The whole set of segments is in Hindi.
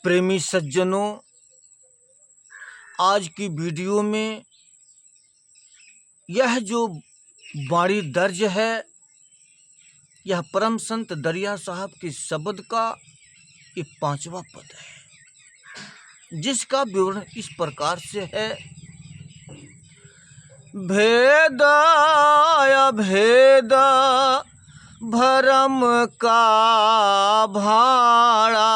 प्रेमी सज्जनों, आज की वीडियो में यह जो वाणी दर्ज है, यह परम संत दरिया साहब के शब्द का ये 5वां पद है, जिसका विवरण इस प्रकार से है। भेद अभेद भरम का भाड़ा,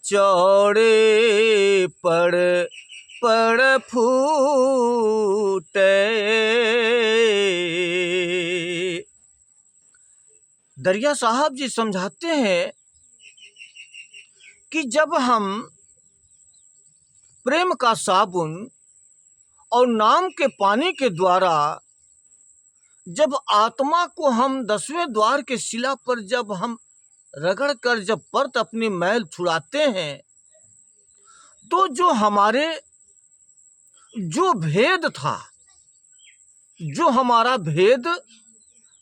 चौड़े पड़ फूटे। दरिया साहब जी समझाते हैं कि जब हम प्रेम का साबुन और नाम के पानी के द्वारा जब आत्मा को हम 10वें द्वार के शिला पर जब हम रगड़ कर जब परत अपनी मैल छुड़ाते हैं, तो जो हमारे जो भेद था, जो हमारा भेद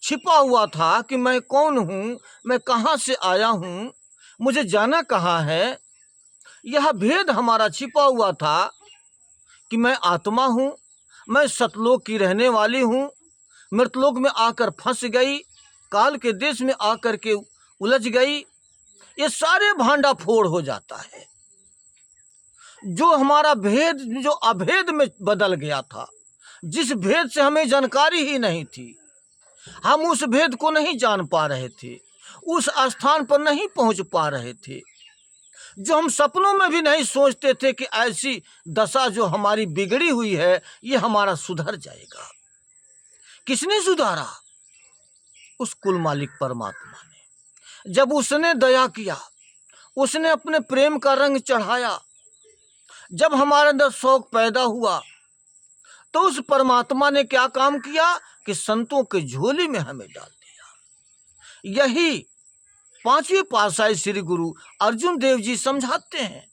छिपा हुआ था कि मैं कौन हूँ, मैं कहाँ से आया हूँ, मुझे जाना कहाँ है, यह भेद हमारा छिपा हुआ था कि मैं आत्मा हूँ, मैं सतलोक की रहने वाली हूँ, मृतलोक में आकर फंस गई, काल के देश में आकर के उलझ गई। ये सारे भांडा फोड़ हो जाता है। जो हमारा भेद जो अभेद में बदल गया था, जिस भेद से हमें जानकारी ही नहीं थी, हम उस भेद को नहीं जान पा रहे थे, उस स्थान पर नहीं पहुंच पा रहे थे, जो हम सपनों में भी नहीं सोचते थे कि ऐसी दशा जो हमारी बिगड़ी हुई है, ये हमारा सुधर जाएगा। किसने सुधारा? उस कुल मालिक परमात्मा ने। जब उसने दया किया, उसने अपने प्रेम का रंग चढ़ाया, जब हमारे अंदर शौक पैदा हुआ, तो उस परमात्मा ने क्या काम किया कि संतों के झोली में हमें डाल दिया। यही 5वें पातशाही श्री गुरु अर्जुन देव जी समझाते हैं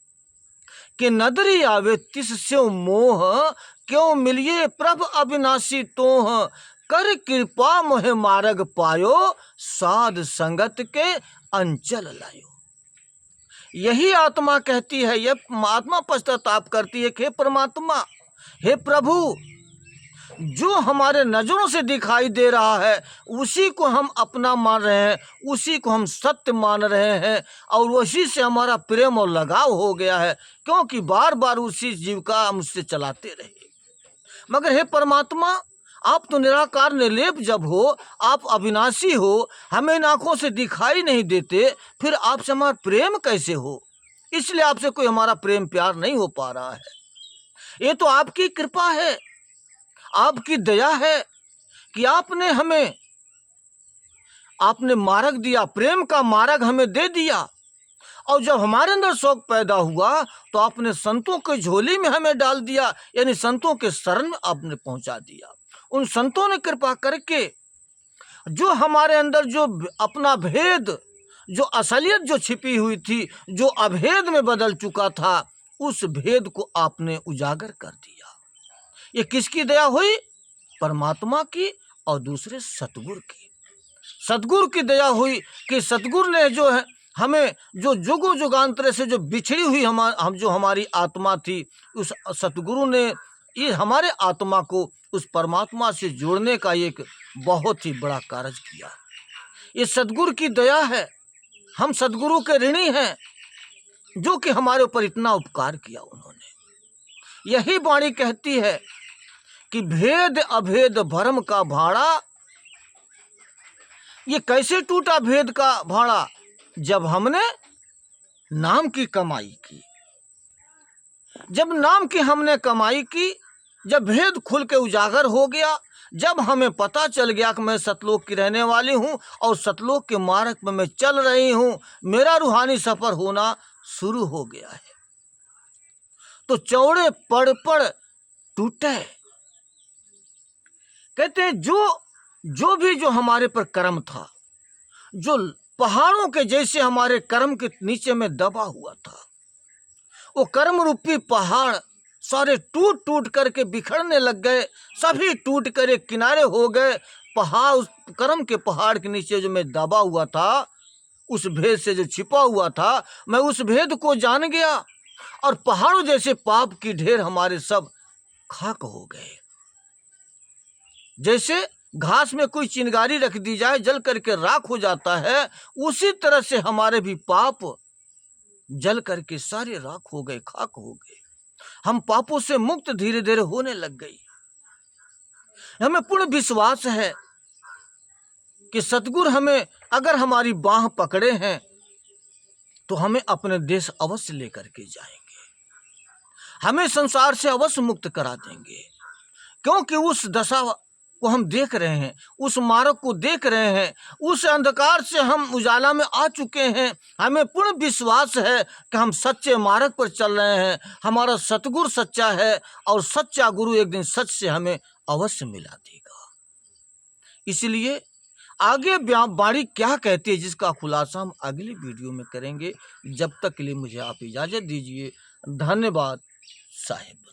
कि नदरी आवे तिस स्यो मोह, क्यों मिलिए प्रभ अविनाशी तोह, कर कृपा मोहे मार्ग पायो, साध संगत के अंचल लायो। यही आत्मा कहती है, यह आत्मा पश्चाताप करती है कि हे परमात्मा, हे प्रभु, जो हमारे नजरों से दिखाई दे रहा है उसी को हम अपना मान रहे हैं, उसी को हम सत्य मान रहे हैं, और उसी से हमारा प्रेम और लगाव हो गया है, क्योंकि बार बार उसी जीव का हम उससे चलाते रहे। मगर हे परमात्मा, आप तो निराकार निर्लेप जब हो, आप अविनाशी हो, हमें इन आँखों से दिखाई नहीं देते, फिर आपसे हमारा प्रेम कैसे हो? इसलिए आपसे कोई हमारा प्रेम प्यार नहीं हो पा रहा है। ये तो आपकी कृपा है, आपकी दया है कि आपने मार्ग दिया, प्रेम का मार्ग हमें दे दिया, और जब हमारे अंदर शौक पैदा हुआ तो आपने संतों के झोली में हमें डाल दिया, यानी संतों के शरण में आपने पहुंचा दिया। उन संतों ने कृपा करके जो हमारे अंदर जो अपना भेद, जो असलियत जो छिपी हुई थी, जो अभेद में बदल चुका था, उस भेद को आपने उजागर कर दिया। ये किसकी दया हुई? परमात्मा की और दूसरे सतगुरु की। सतगुरु की दया हुई कि सतगुरु ने जो है हमें जो जुगो जुगांतर से जो बिछड़ी हुई हम जो हमारी आत्मा थी, उस सतगुरु ने ये हमारे आत्मा को उस परमात्मा से जोड़ने का एक बहुत ही बड़ा कार्य किया। ये सतगुरु की दया है। हम सतगुरु के ऋणी हैं, जो कि हमारे ऊपर इतना उपकार किया उन्होंने। यही वाणी कहती है कि भेद अभेद भरम का भाड़ा। ये कैसे टूटा भेद का भाड़ा? जब हमने नाम की कमाई की, जब नाम की हमने कमाई की, जब भेद खुल के उजागर हो गया, जब हमें पता चल गया कि मैं सतलोक की रहने वाली हूँ और सतलोक के मार्ग में मैं चल रही हूँ, मेरा रूहानी सफर होना शुरू हो गया है, तो चौड़े पड़ टूटे। कहते हैं जो भी जो हमारे पर कर्म था, जो पहाड़ों के जैसे हमारे कर्म के नीचे में दबा हुआ था, वो कर्म रूपी पहाड़ सारे टूट टूट करके बिखरने लग गए, सभी टूट कर एक किनारे हो गए। पहाड़, उस कर्म के पहाड़ के नीचे जो मैं दबा हुआ था, उस भेद से जो छिपा हुआ था, मैं उस भेद को जान गया और पहाड़ों जैसे पाप की ढेर हमारे सब खाक हो गए। जैसे घास में कोई चिंगारी रख दी जाए, जल करके राख हो जाता है, उसी तरह से हमारे भी पाप जल करके सारे राख हो गए, खाक हो गए। हम पापों से मुक्त धीरे धीरे होने लग गई। हमें पूर्ण विश्वास है कि सतगुरु हमें अगर हमारी बाह पकड़े हैं तो हमें अपने देश अवश्य लेकर के जाएंगे, हमें संसार से अवश्य मुक्त करा देंगे। क्योंकि उस दशा को हम देख रहे हैं, उस मार्ग को देख रहे हैं, उस अंधकार से हम उजाला में आ चुके हैं। हमें पूर्ण विश्वास है कि हम सच्चे मार्ग पर चल रहे हैं। हमारा सतगुरु सच्चा है और सच्चा गुरु एक दिन सच से हमें अवश्य मिला देगा। इसलिए आगे बाणी क्या कहती है, जिसका खुलासा हम अगली वीडियो में करेंगे। जब तक के लिए मुझे आप इजाज़त दीजिए। धन्यवाद साहिब।